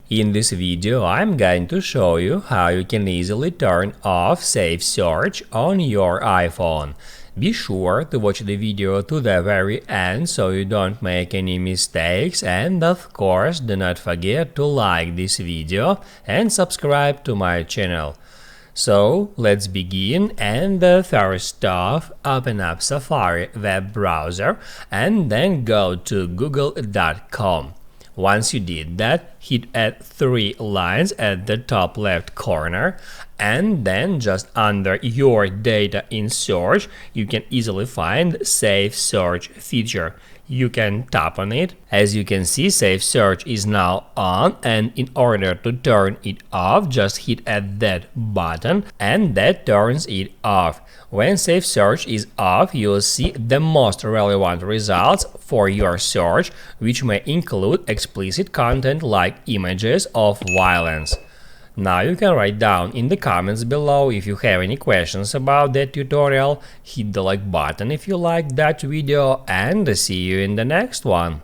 In this video, I'm going to show you how you can easily turn off Safe Search on your iPhone. Be sure to watch the video to the very end so you don't make any mistakes, and of course do not forget to like this video and subscribe to my channel. So let's begin, and first off, open up Safari web browser and then go to google.com. Once you did that, hit add 3 lines at the top left corner, and then just under your data in search, you can easily find Safe Search feature. You can tap on it. As you can see, Safe Search is now on, and in order to turn it off, just hit at that button and that turns it off. When Safe Search is off, you'll see the most relevant results for your search, which may include explicit content like images of violence. Now you can write down in the comments below if you have any questions about that tutorial, hit the like button if you liked that video, and see you in the next one.